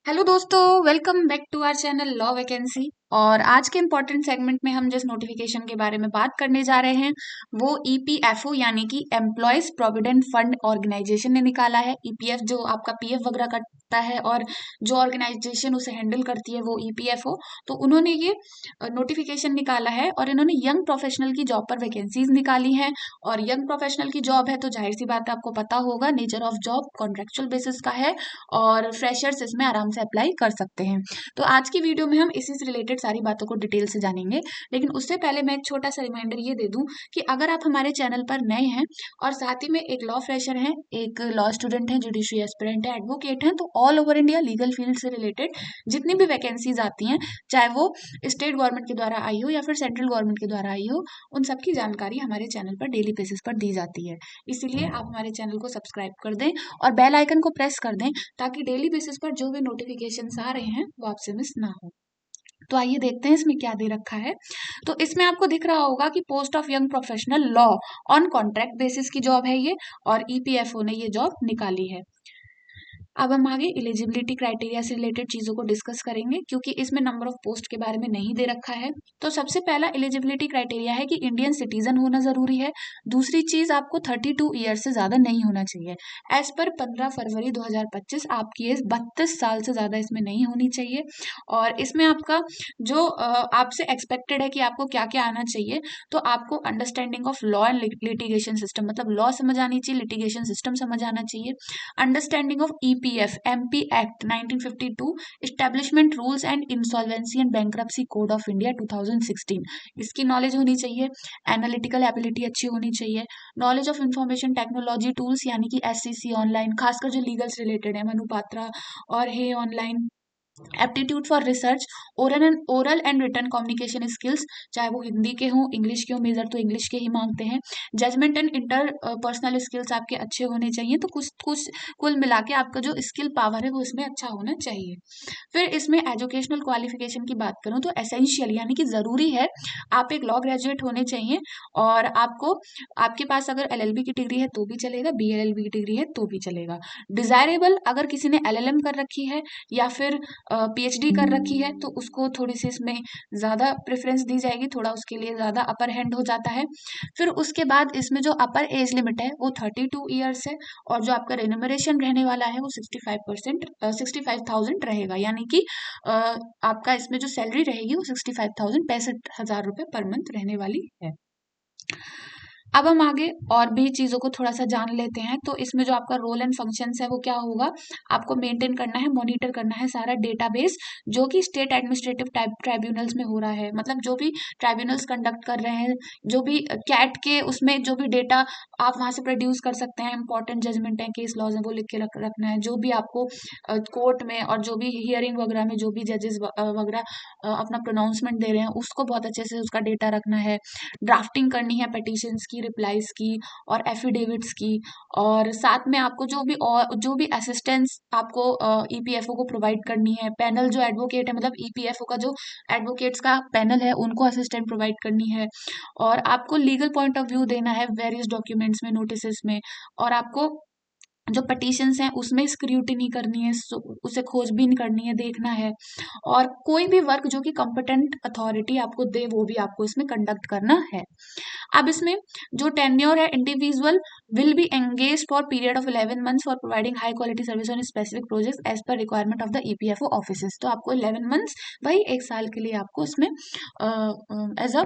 Hello दोस्तों, welcome back to our channel law vacancy. और आज के इम्पोर्टेंट सेगमेंट में हम जिस नोटिफिकेशन के बारे में बात करने जा रहे हैं वो ईपीएफओ यानी कि एम्प्लॉयज प्रोविडेंट फंड ऑर्गेनाइजेशन ने निकाला है। ईपीएफ जो आपका पीएफ वगैरह करता है और जो ऑर्गेनाइजेशन उसे हैंडल करती है वो ईपीएफओ। तो उन्होंने ये नोटिफिकेशन निकाला है और इन्होंने यंग प्रोफेशनल की जॉब पर वैकेंसीज निकाली हैं। और यंग प्रोफेशनल की जॉब है तो जाहिर सी बात है, आपको पता होगा nature of job contractual basis का है और फ्रेशर्स इसमें आराम से अप्लाई कर सकते हैं। तो आज की वीडियो में हम इसी से रिलेटेड सारी बातों को डिटेल से जानेंगे। लेकिन उससे पहले मैं एक छोटा सा रिमाइंडर ये दे दूं कि अगर आप हमारे चैनल पर नए हैं और साथ ही में एक लॉ फ्रेशर हैं, एक लॉ स्टूडेंट हैं, जुडिशरी एस्पिरेंट है, एडवोकेट हैं, तो all over India legal field से रिलेटेड जितनी भी वैकेंसीज आती हैं, चाहे वो स्टेट गवर्नमेंट के द्वारा आई हो या फिर सेंट्रल गवर्नमेंट के द्वारा आई हो, उन सबकी जानकारी हमारे चैनल पर डेली बेसिस पर दी जाती है। इसीलिए आप हमारे चैनल को सब्सक्राइब कर दें और बेल आइकन को प्रेस कर दें ताकि डेली बेसिस पर जो भी नोटिफिकेशंस आ रहे हैं वो आपसे मिस ना हो। तो आइए देखते हैं इसमें क्या दे रखा है। तो इसमें आपको दिख रहा होगा कि post of young professional law on contract basis की जॉब है ये, और ईपीएफओ ने ये जॉब निकाली है। अब हम आगे एलिजिबिलिटी क्राइटेरिया से रिलेटेड चीज़ों को डिस्कस करेंगे क्योंकि इसमें नंबर ऑफ पोस्ट के बारे में नहीं दे रखा है। तो सबसे पहला एलिजिबिलिटी क्राइटेरिया है कि इंडियन सिटीजन होना ज़रूरी है। दूसरी चीज़, आपको 32 ईयर से ज़्यादा नहीं होना चाहिए। एज पर 15 फरवरी 2025 आपकी एज 32 साल से ज़्यादा इसमें नहीं होनी चाहिए। और इसमें आपका जो आपसे एक्सपेक्टेड है कि आपको क्या क्या आना चाहिए, तो आपको understanding of law and litigation system, मतलब लॉ समझ आनी चाहिए, लिटिगेशन सिस्टम समझ आना चाहिए। Understanding of EPF MP act 1952, establishment rules and insolvency and bankruptcy code of India 2016, इसकी नॉलेज होनी चाहिए। एनालिटिकल एबिलिटी अच्छी होनी चाहिए। Knowledge of information technology tools यानी कि एससीसी ऑनलाइन, खासकर जो लीगल से रिलेटेड है, मनुपात्रा और HeinOnline. Aptitude for research, oral and written communication skills, चाहे वो हिंदी के हों, इंग्लिश के हों, मेजर तो इंग्लिश के ही मांगते हैं। Judgment and interpersonal skills आपके अच्छे होने चाहिए। तो कुछ कुछ कुल मिला के आपका जो स्किल पावर है वो इसमें अच्छा होना चाहिए। फिर इसमें एजुकेशनल क्वालिफिकेशन की बात करूं तो एसेंशियल यानी कि ज़रूरी है आप एक लॉ ग्रेजुएट होने चाहिए। और आपको, आपके पास अगर एलएलबी की डिग्री है तो भी चलेगा, बीएलएलबी की डिग्री है तो भी चलेगा। डिजायरेबल, अगर किसी ने एलएलएम कर रखी है या फिर पीएचडी कर रखी है तो उसको थोड़ी सी इसमें ज़्यादा प्रेफरेंस दी जाएगी, थोड़ा उसके लिए ज़्यादा अपर हैंड हो जाता है। फिर उसके बाद इसमें जो अपर एज लिमिट है वो 32 ईयर्स है। और जो आपका रेन्यूमरेशन रहने वाला है वो 65%, 65,000 रहेगा, यानी कि आपका इसमें जो सैलरी रहेगी वो 65,000, 65,000 रुपये पर मंथ रहने वाली है। अब हम आगे और भी चीज़ों को थोड़ा सा जान लेते हैं। तो इसमें जो आपका रोल एंड फंक्शंस है वो क्या होगा, आपको मेंटेन करना है, मॉनिटर करना है सारा डेटाबेस जो कि स्टेट एडमिनिस्ट्रेटिव ट्राइब्यूनल्स में हो रहा है। मतलब जो भी ट्राइब्यूनल्स कंडक्ट कर रहे हैं, जो भी कैट के उसमें जो भी डेटा आप वहाँ से प्रोड्यूस कर सकते हैं, इंपॉर्टेंट जजमेंट है, केस लॉज है, वो लिख के रखना है। जो भी आपको कोर्ट में और जो भी हियरिंग वगैरह में जो भी जजेस वगैरह अपना प्रोनाउंसमेंट दे रहे हैं उसको बहुत अच्छे से उसका डेटा रखना है। ड्राफ्टिंग करनी है पेटिशंस की, रिप्लाईज की और एफिडेविट्स की। और साथ में आपको जो भी असिस्टेंस आपको ईपीएफओ को प्रोवाइड करनी है, पैनल जो एडवोकेट है, मतलब ईपीएफओ का जो एडवोकेट्स का पैनल है उनको असिस्टेंट प्रोवाइड करनी है। और आपको लीगल पॉइंट ऑफ व्यू देना है वेरियस डॉक्यूमेंट्स में, नोटिस में। और आपको जो पटिशन्स हैं उसमें स्क्रूटिनी करनी है, उसे खोजबीन करनी है, देखना है। और कोई भी वर्क जो कि कॉम्पिटेंट अथॉरिटी आपको दे वो भी आपको इसमें कंडक्ट करना है। अब इसमें जो टेन्योर है, individual will be engage for period of 11 months for providing high quality service on specific projects as per requirement of the EPFO offices. तो आपको 11 मंथ्स, वही एक साल के लिए आपको इसमें एज अ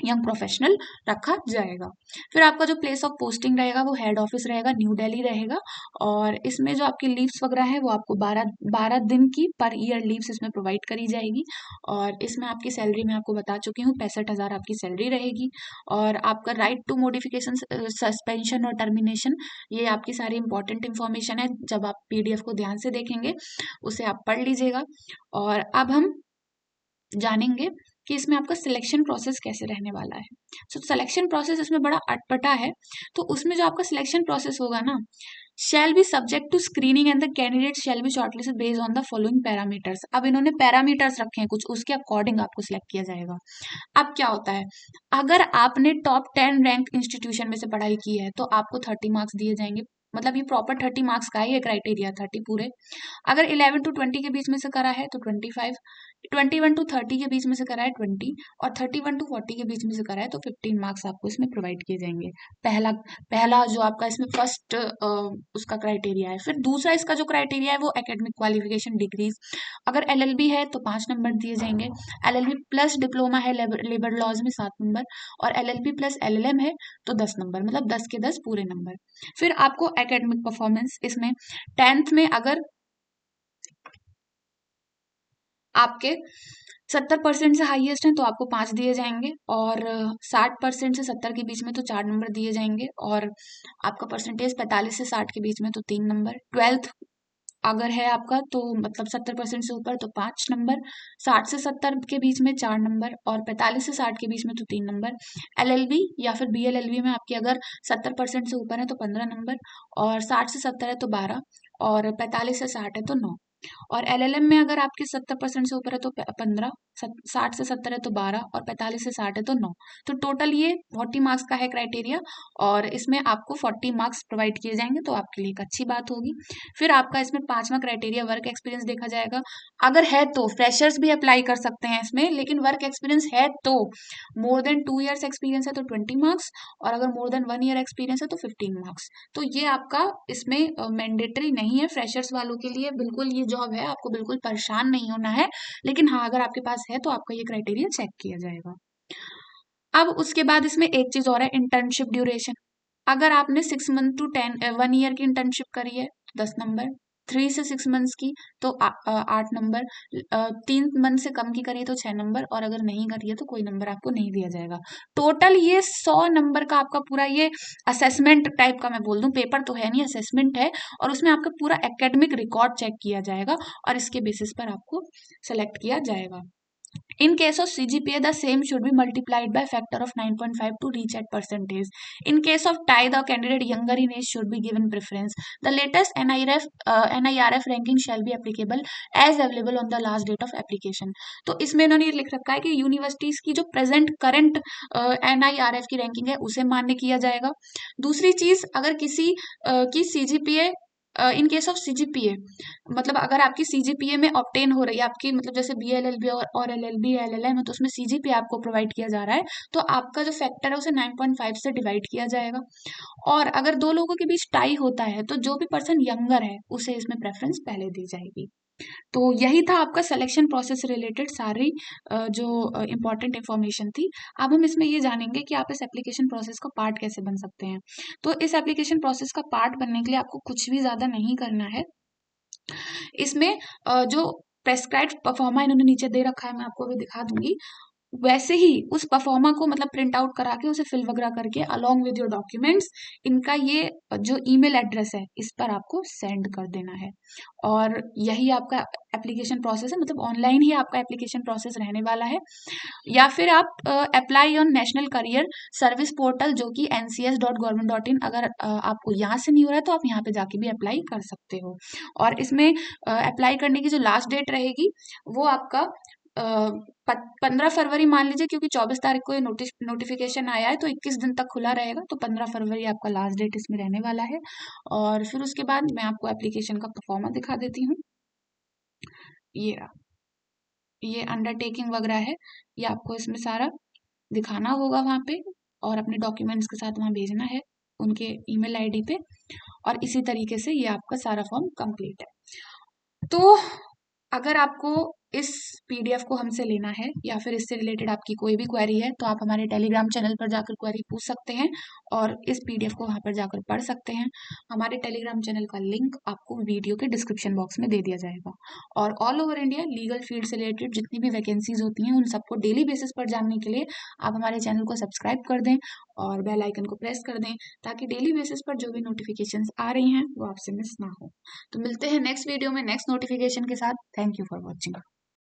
यंग प्रोफेशनल रखा जाएगा। फिर आपका जो प्लेस ऑफ पोस्टिंग रहेगा वो हेड ऑफिस रहेगा, न्यू दिल्ली रहेगा। और इसमें जो आपकी लीव्स वगैरह है वो आपको 12 दिन की पर ईयर लीव्स इसमें प्रोवाइड करी जाएगी। और इसमें आपकी सैलरी मैं आपको बता चुकी हूँ, 65,000 आपकी सैलरी रहेगी। और आपका राइट टू मॉडिफिकेशन, सस्पेंशन और टर्मिनेशन, ये आपकी सारी इंपॉर्टेंट इंफॉर्मेशन है। जब आप पीडीएफ को ध्यान से देखेंगे उसे आप पढ़ लीजिएगा। और अब हम जानेंगे कि इसमें आपका सिलेक्शन प्रोसेस कैसे रहने वाला है। सो सिलेक्शन प्रोसेस इसमें बड़ा अटपटा है। तो उसमें जो आपका सिलेक्शन प्रोसेस होगा ना, shall be subject to screening and the candidate shall be shortlisted based on the following parameters. अब इन्होंने पैरामीटर्स रखे हैं कुछ, उसके अकॉर्डिंग आपको सिलेक्ट किया जाएगा। अब क्या होता है, अगर आपने टॉप 10 रैंक इंस्टीट्यूशन में से पढ़ाई की है तो आपको 30 मार्क्स दिए जाएंगे, मतलब ये प्रॉपर 30 मार्क्स का है ये क्राइटेरिया, 30 पूरे। अगर 11 टू 20 के बीच में से करा है तो 25, 21 टू 30 के बीच में से करा है 20, और 31 टू 40 के बीच में से करा है तो 15 मार्क्स आपको इसमें प्रोवाइड किए जाएंगे। पहला पहला जो आपका इसमें फर्स्ट उसका क्राइटेरिया है। फिर दूसरा इसका जो क्राइटेरिया है वो एकेडमिक क्वालिफिकेशन डिग्रीज। अगर एलएलबी है तो 5 नंबर दिए जाएंगे, एलएलबी प्लस डिप्लोमा है लेबर लॉज में 7 नंबर, और एलएलबी प्लस एलएलएम है तो 10 नंबर, मतलब 10 के 10 पूरे नंबर। फिर आपको एकेडमिक परफॉर्मेंस इसमें 10th में अगर आपके 70% से हाईएस्ट हैं तो आपको 5 दिए जाएंगे, और 60% से 70 के बीच में तो 4 नंबर दिए जाएंगे, और आपका परसेंटेज 45 से 60 के बीच में तो 3 नंबर। 12th अगर है आपका तो मतलब 70% से ऊपर तो 5 नंबर, 60 से 70 के बीच में 4 नंबर, और 45 से 60 के बीच में तो 3 नंबर। एलएलबी या फिर बीएलएलबी में आपकी अगर 70% से ऊपर है तो 15 नंबर, और 60 से 70 है तो 12, और 45 से 60 है तो 9। और एलएलएम में अगर आपके 70% से ऊपर है तो 15, 60 से 70 है तो 12, और 45 से 60 है तो 9। तो टोटल ये 40 मार्क्स का है क्राइटेरिया, और इसमें आपको 40 मार्क्स प्रोवाइड किए जाएंगे तो आपके लिए एक अच्छी बात होगी। फिर आपका इसमें 5वां क्राइटेरिया वर्क एक्सपीरियंस देखा जाएगा। अगर है तो फ्रेशर्स भी अप्लाई कर सकते हैं इसमें, लेकिन वर्क एक्सपीरियंस है तो मोर देन 2 ईयर्स एक्सपीरियंस है तो 20 मार्क्स, और अगर मोर देन 1 ईयर एक्सपीरियंस है तो 15 मार्क्स। तो ये आपका इसमें मैंडेटरी नहीं है फ्रेशर्स वालों के लिए, बिल्कुल ये जॉब है, आपको बिल्कुल परेशान नहीं होना है। लेकिन हाँ, अगर आपके पास है तो आपका ये क्राइटेरिया चेक किया जाएगा। अब उसके बाद इसमें एक चीज और है, इंटर्नशिप ड्यूरेशन। अगर आपने 6 मंथ टू 1 ईयर की इंटर्नशिप करी है तो 10 नंबर, 3 से 6 मंथ्स की तो 8 नंबर, 3 मंथ से कम की करी है तो 6 नंबर, और अगर नहीं करी है तो कोई नंबर आपको नहीं दिया जाएगा। टोटल ये 100 नंबर का आपका पूरा ये असेसमेंट टाइप का, मैं बोल दूं पेपर तो है नहीं, असेसमेंट है, और उसमें आपका पूरा एकेडमिक रिकॉर्ड चेक किया जाएगा और इसके बेसिस पर आपको सेलेक्ट किया जाएगा। In case of CGPA, the same should be multiplied by factor of 9.5 to reach at percentage. In case of tie, the candidate younger in age should be given preference. The latest NIRF ranking shall be applicable as available on the last date of application. तो इसमें इन्होंने ये लिख रखा है कि universities की जो प्रेजेंट करंट NIRF की रैंकिंग है उसे मान्य किया जाएगा। दूसरी चीज, अगर किसी की CGPA in case of CGPA, मतलब अगर आपकी CGPA में ऑब्टेन हो रही है आपकी, मतलब जैसे BLLB और LLB LLM है तो उसमें CGPA आपको प्रोवाइड किया जा रहा है, तो आपका जो फैक्टर है उसे 9.5 से डिवाइड किया जाएगा। और अगर दो लोगों के बीच टाई होता है तो जो भी पर्सन यंगर है उसे इसमें प्रेफरेंस पहले दी जाएगी। तो यही था आपका सिलेक्शन प्रोसेस से रिलेटेड सारी जो इम्पोर्टेंट इंफॉर्मेशन थी। अब हम इसमें ये जानेंगे कि आप इस एप्लीकेशन प्रोसेस का पार्ट कैसे बन सकते हैं। तो इस एप्लीकेशन प्रोसेस का पार्ट बनने के लिए आपको कुछ भी ज़्यादा नहीं करना है। इसमें जो प्रेस्क्राइब्ड परफॉर्मा इन्होंने नीचे दे रखा है, मैं आपको अभी दिखा दूंगी, वैसे ही उस परफॉर्मा को मतलब प्रिंट आउट करा के उसे फिल वगैरह करके अलोंग विद योर डॉक्यूमेंट्स इनका ये जो ईमेल एड्रेस है इस पर आपको सेंड कर देना है। और यही आपका एप्लीकेशन प्रोसेस है, मतलब ऑनलाइन ही आपका एप्लीकेशन प्रोसेस रहने वाला है। या फिर आप apply on national career service portal जो कि ncs.government.in, अगर आपको यहाँ से नहीं हो रहा है तो आप यहाँ पे जाके भी अप्लाई कर सकते हो। और इसमें अप्लाई करने की जो लास्ट डेट रहेगी वो आपका 15 फरवरी मान लीजिए, क्योंकि 24 तारीख को ये नोटिफिकेशन आया है तो 21 दिन तक खुला रहेगा, तो 15 फरवरी आपका लास्ट डेट इसमें रहने वाला है। और फिर उसके बाद मैं आपको एप्लीकेशन का परफॉर्मा दिखा देती हूँ। ये रहा, ये अंडरटेकिंग वगैरह है, ये आपको इसमें सारा दिखाना होगा वहाँ पे, और अपने डॉक्यूमेंट्स के साथ वहाँ भेजना है उनके ईमेल आईडी पे, और इसी तरीके से ये आपका सारा फॉर्म कंप्लीट है। तो अगर आपको इस PDF को हमसे लेना है या फिर इससे रिलेटेड आपकी कोई भी क्वेरी है तो आप हमारे टेलीग्राम चैनल पर जाकर क्वेरी पूछ सकते हैं और इस PDF को वहाँ पर जाकर पढ़ सकते हैं। हमारे टेलीग्राम चैनल का लिंक आपको वीडियो के डिस्क्रिप्शन बॉक्स में दे दिया जाएगा। और all over India legal field से रिलेटेड जितनी भी वैकेंसीज होती हैं उन सबको डेली बेसिस पर जानने के लिए आप हमारे चैनल को सब्सक्राइब कर दें और बेल आइकन को प्रेस कर दें, ताकि डेली बेसिस पर जो भी नोटिफिकेशंस आ रही हैं वो आपसे मिस ना हो। तो मिलते हैं नेक्स्ट वीडियो में नेक्स्ट नोटिफिकेशन के साथ। Thank you for watching.